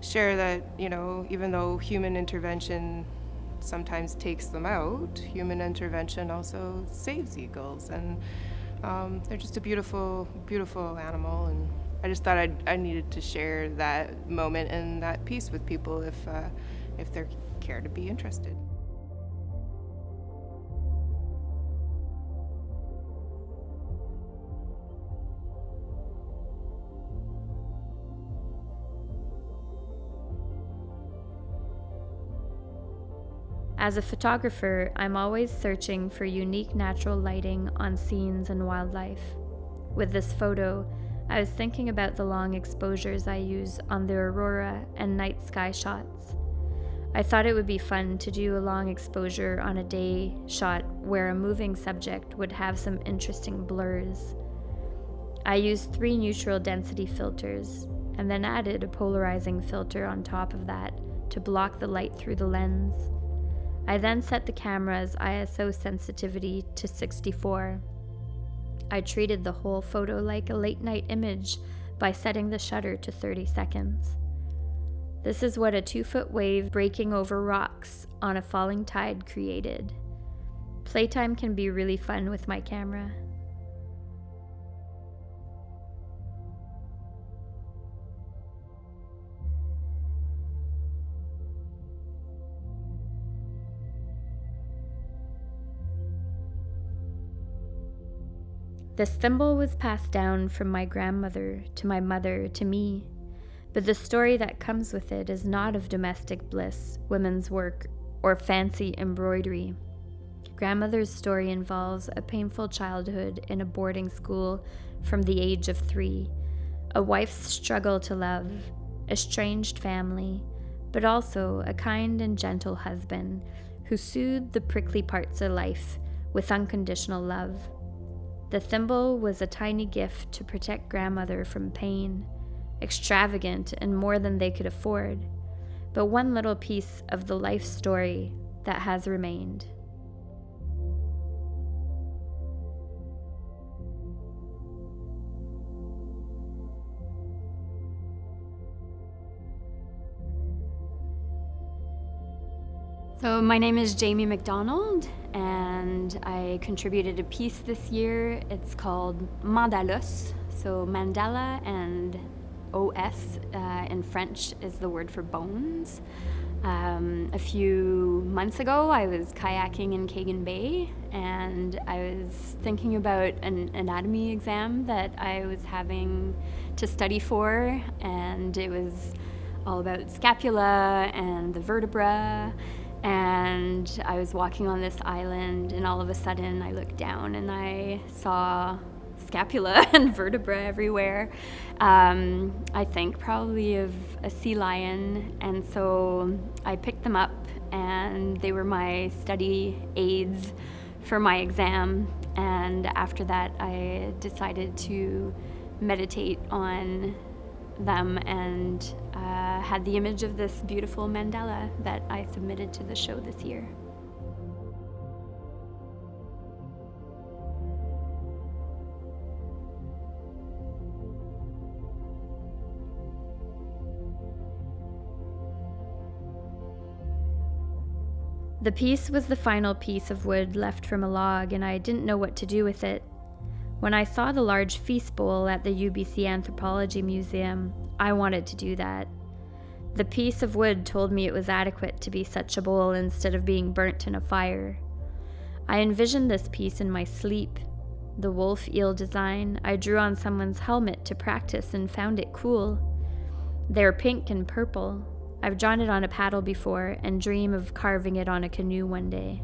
share that, you know, even though human intervention sometimes takes them out, human intervention also saves eagles, and they're just a beautiful, beautiful animal, and I just thought I needed to share that moment and that piece with people if they care to be interested. As a photographer, I'm always searching for unique natural lighting on scenes and wildlife. With this photo, I was thinking about the long exposures I use on the aurora and night sky shots. I thought it would be fun to do a long exposure on a day shot where a moving subject would have some interesting blurs. I used 3 neutral density filters and then added a polarizing filter on top of that to block the light through the lens. I then set the camera's ISO sensitivity to 64. I treated the whole photo like a late-night image by setting the shutter to 30 seconds. This is what a 2-foot wave breaking over rocks on a falling tide created. Playtime can be really fun with my camera. This thimble was passed down from my grandmother to my mother to me, But the story that comes with it is not of domestic bliss, women's work, or fancy embroidery. Grandmother's story involves a painful childhood in a boarding school from the age of 3, a wife's struggle to love, estranged family, but also a kind and gentle husband who soothed the prickly parts of life with unconditional love. The thimble was a tiny gift to protect grandmother from pain, extravagant and more than they could afford, but one little piece of the life story that has remained. So my name is Jamie Mcdonald, and I contributed a piece this year. It's called Mandalos, so mandala and OS in French is the word for bones. A few months ago, I was kayaking in Kagan Bay, and I was thinking about an anatomy exam that I was having to study for, and it was all about scapula and the vertebra. And I was walking on this island, and all of a sudden I looked down and I saw scapula and vertebra everywhere. I think probably of a sea lion, and so I picked them up, and they were my study aids for my exam. And after that I decided to meditate on them and had the image of this beautiful mandala that I submitted to the show this year. The piece was the final piece of wood left from a log, and I didn't know what to do with it. When I saw the large feast bowl at the UBC Anthropology Museum, I wanted to do that. The piece of wood told me it was adequate to be such a bowl instead of being burnt in a fire. I envisioned this piece in my sleep. The wolf eel design I drew on someone's helmet to practice and found it cool. They're pink and purple. I've drawn it on a paddle before and dream of carving it on a canoe one day.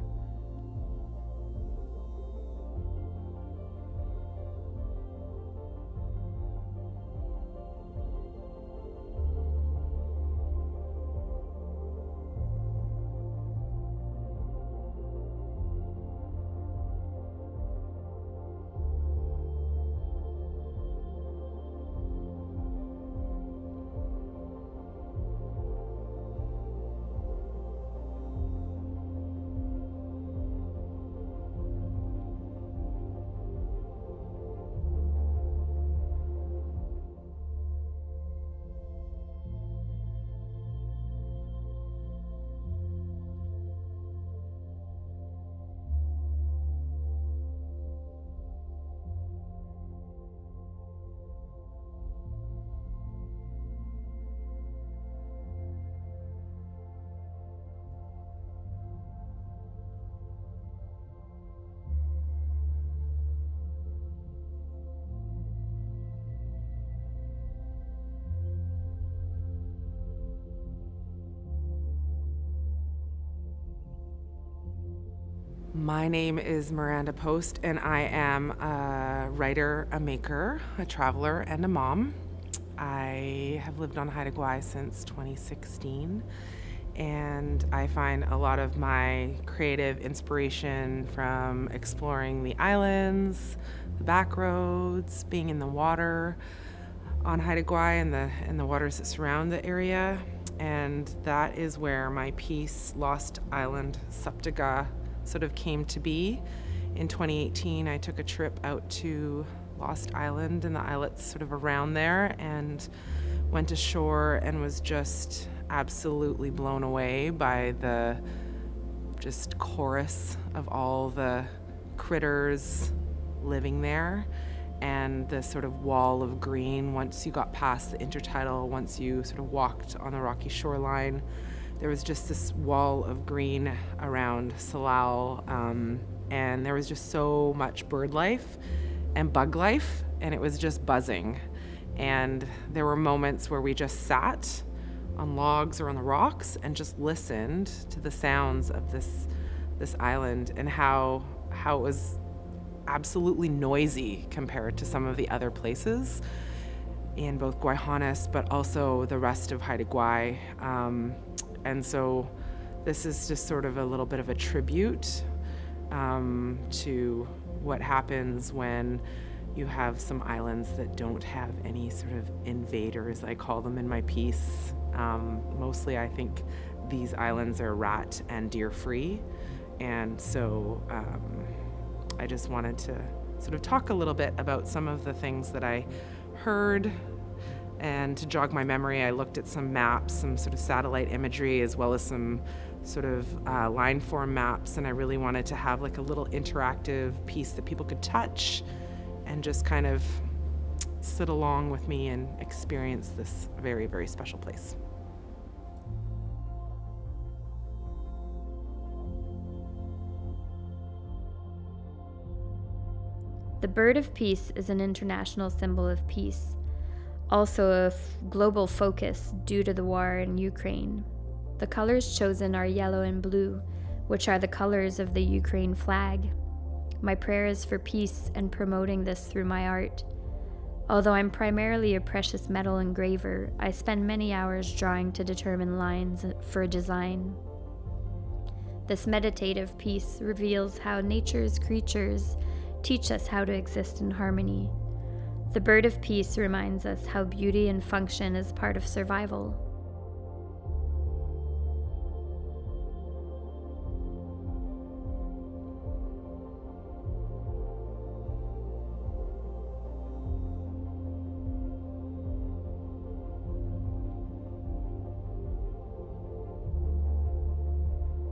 My name is Miranda Post, and I am a writer, a maker, a traveler, and a mom. I have lived on Haida Gwaii since 2016, and I find a lot of my creative inspiration from exploring the islands, the back roads, being in the water on Haida Gwaii and the waters that surround the area. And that is where my piece, Lost Island Saptaga, sort of came to be. In 2018, I took a trip out to Lost Island and the islets sort of around there, and went ashore and was just absolutely blown away by the just chorus of all the critters living there, and the sort of wall of green once you got past the intertidal, once you sort of walked on the rocky shoreline. There was just this wall of green around Salal, and there was just so much bird life and bug life, and it was just buzzing. And there were moments where we just sat on logs or on the rocks and just listened to the sounds of this island, and how it was absolutely noisy compared to some of the other places in both Gwaii but also the rest of Haida Gwaii. And so this is just sort of a little bit of a tribute to what happens when you have some islands that don't have any sort of invaders, I call them in my piece. Mostly I think these islands are rat and deer free. And so I just wanted to sort of talk a little bit about some of the things that I heard. And to jog my memory, I looked at some maps, some sort of satellite imagery, as well as some sort of line form maps. And I really wanted to have like a little interactive piece that people could touch and just kind of sit along with me and experience this very, very special place. The bird of peace is an international symbol of peace, also of global focus due to the war in Ukraine. The colors chosen are yellow and blue, which are the colors of the Ukraine flag. My prayer is for peace and promoting this through my art. Although I'm primarily a precious metal engraver, I spend many hours drawing to determine lines for a design. This meditative piece reveals how nature's creatures teach us how to exist in harmony. The bird of peace reminds us how beauty and function is part of survival.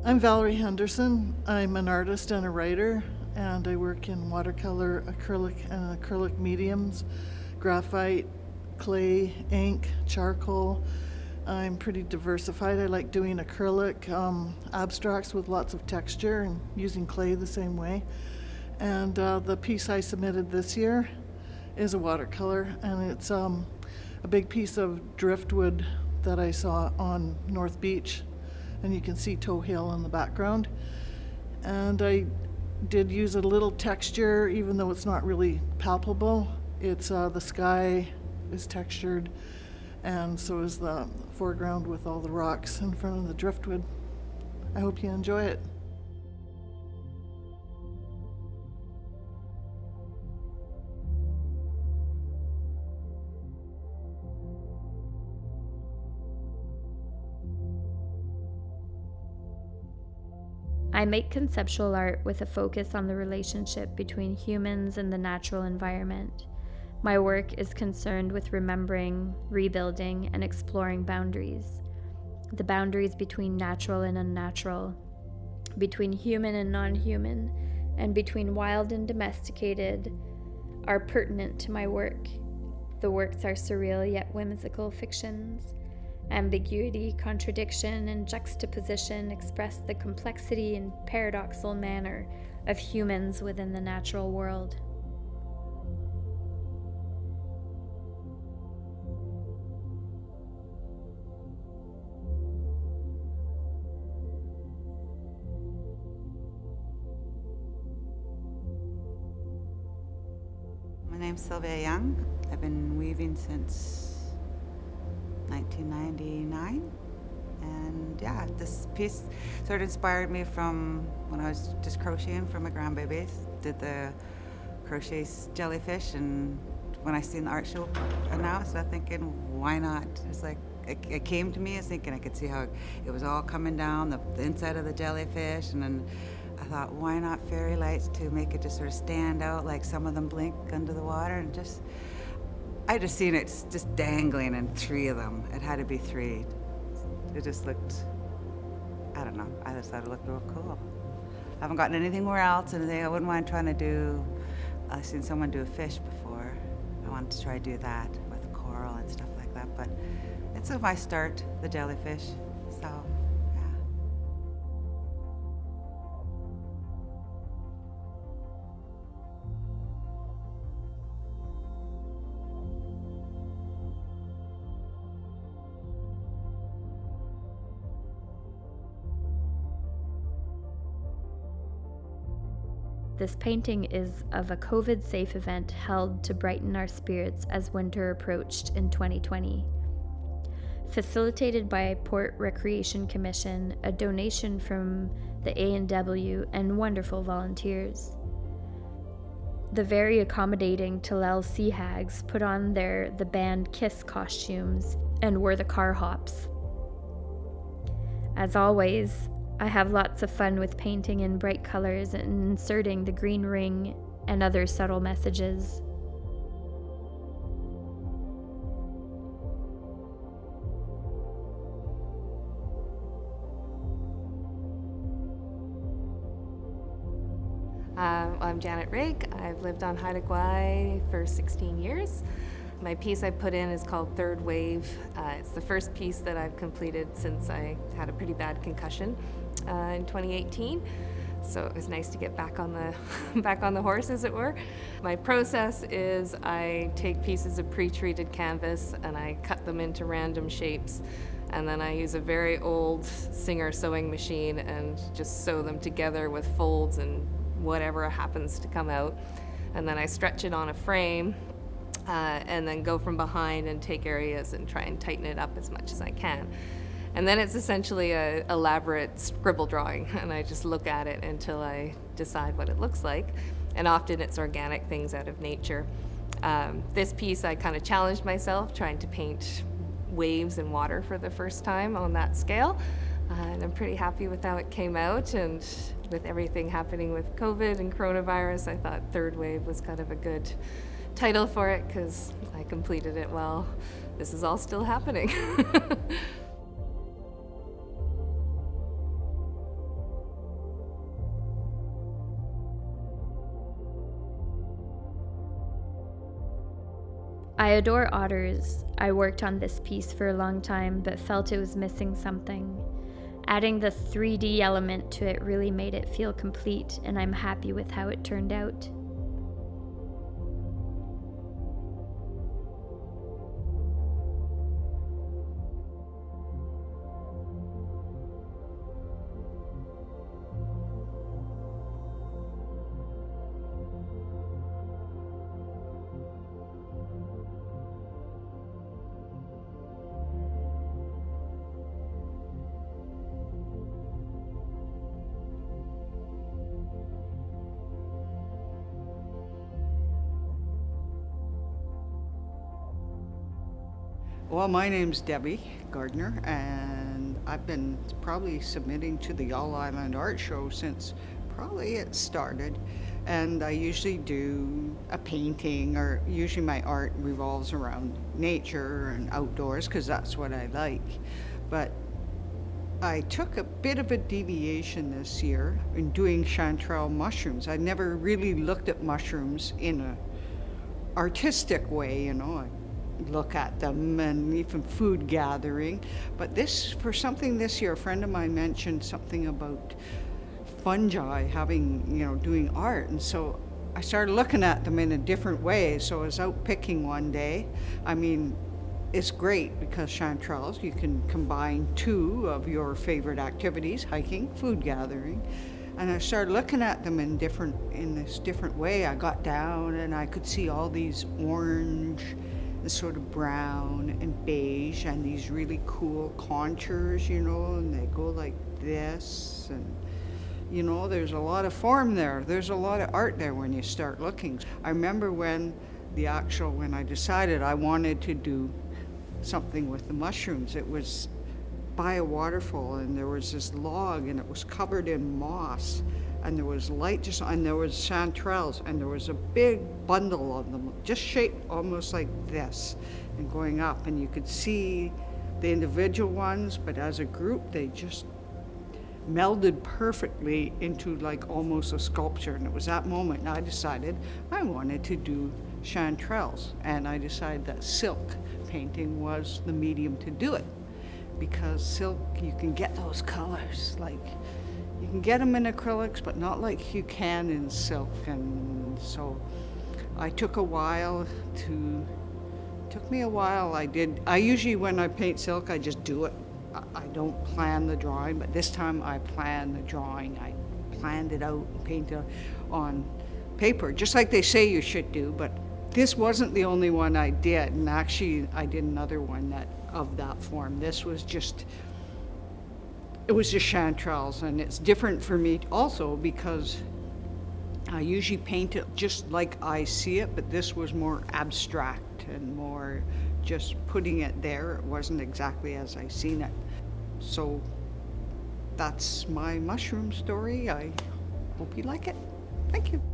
I'm Valerie Henderson. I'm an artist and a writer, and I work in watercolor, acrylic, and acrylic mediums, graphite, clay, ink, charcoal. I'm pretty diversified. I like doing acrylic abstracts with lots of texture and using clay the same way. And the piece I submitted this year is a watercolor, and it's a big piece of driftwood that I saw on North Beach. And you can see Toe Hill in the background. And I did use a little texture, even though it's not really palpable. It's the sky is textured, and so is the foreground with all the rocks in front of the driftwood. I hope you enjoy it. I make conceptual art with a focus on the relationship between humans and the natural environment. My work is concerned with remembering, rebuilding, and exploring boundaries. The boundaries between natural and unnatural, between human and non-human, and between wild and domesticated are pertinent to my work. The works are surreal yet whimsical fictions. Ambiguity, contradiction, and juxtaposition express the complexity and paradoxical manner of humans within the natural world. My name's Sylvia Young. I've been weaving since 1999, and yeah, this piece sort of inspired me from when I was just crocheting for my grandbabies. Did the crochet jellyfish, and when I seen the art show announced, I'm thinking, why not? It's like it came to me. I was thinking I could see how it was all coming down the inside of the jellyfish, and then I thought, why not fairy lights to make it just sort of stand out, like some of them blink under the water, and just. I just seen it just dangling, and 3 of them. It had to be 3. It just looked, I don't know, I just thought it looked real cool. I haven't gotten anything more else, anything I wouldn't mind trying to do. I've seen someone do a fish before. I wanted to try to do that with coral and stuff like that, but it's a my start, the jellyfish, so. this painting is of a COVID-safe event held to brighten our spirits as winter approached in 2020. Facilitated by Port Recreation Commission, a donation from the A&W, and wonderful volunteers. The very accommodating Talel Sea Hags put on the band Kiss costumes and were the car hops. As always, I have lots of fun with painting in bright colors and inserting the green ring and other subtle messages. I'm Janet Rigg. I've lived on Haida Gwaii for 16 years. My piece I put in is called Third Wave. It's the first piece that I've completed since I had a pretty bad concussion in 2018. So it was nice to get back on the horse, as it were. My process is I take pieces of pre-treated canvas and I cut them into random shapes, and then I use a very old Singer sewing machine and just sew them together with folds and whatever happens to come out. And then I stretch it on a frame and then go from behind and take areas and try and tighten it up as much as I can. And then it's essentially an elaborate scribble drawing, and I just look at it until I decide what it looks like. And often it's organic things out of nature. This piece I kind of challenged myself, trying to paint waves and water for the first time on that scale. And I'm pretty happy with how it came out, and with everything happening with COVID and coronavirus, I thought Third Wave was kind of a good title for it because I completed it while this is all still happening. I adore otters. I worked on this piece for a long time but felt it was missing something. Adding the 3D element to it really made it feel complete, and I'm happy with how it turned out. Well, my name's Debbie Gardner, and I've been probably submitting to the All Island Art Show since probably it started. And I usually do a painting, or usually my art revolves around nature and outdoors, because that's what I like. But I took a bit of a deviation this year in doing chanterelle mushrooms. I never really looked at mushrooms in an artistic way, you know. I look at them and even food gathering. But for something this year, a friend of mine mentioned something about fungi having, doing art. And so I started looking at them in a different way. So I was out picking one day. I mean, it's great because chanterelles, you can combine two of your favorite activities, hiking, food gathering. And I started looking at them in this different way. I got down and I could see all these orange, sort of brown and beige, and these really cool contours, and they go like this, and there's a lot of form there. There's a lot of art there when you start looking. I remember when I decided I wanted to do something with the mushrooms, it was by a waterfall, and there was this log, and it was covered in moss, and there was light and there was chanterelles, and there was a big bundle of them, just shaped almost like this, and going up, and you could see the individual ones, but as a group, they just melded perfectly into like almost a sculpture. And it was that moment I decided I wanted to do chanterelles, and I decided that silk painting was the medium to do it, because silk, you can get those colors, like you can get them in acrylics, but not like you can in silk. And so I took me a while. I usually, when I paint silk, I just do it. I don't plan the drawing, but this time I planned the drawing. I planned it out and painted on paper, just like they say you should do, but this wasn't the only one I did, and actually I did another one of that form. This was just, it was just chanterelles, and it's different for me also because I usually paint it just like I see it, but this was more abstract and more just putting it there. It wasn't exactly as I seen it. So that's my mushroom story. I hope you like it. Thank you.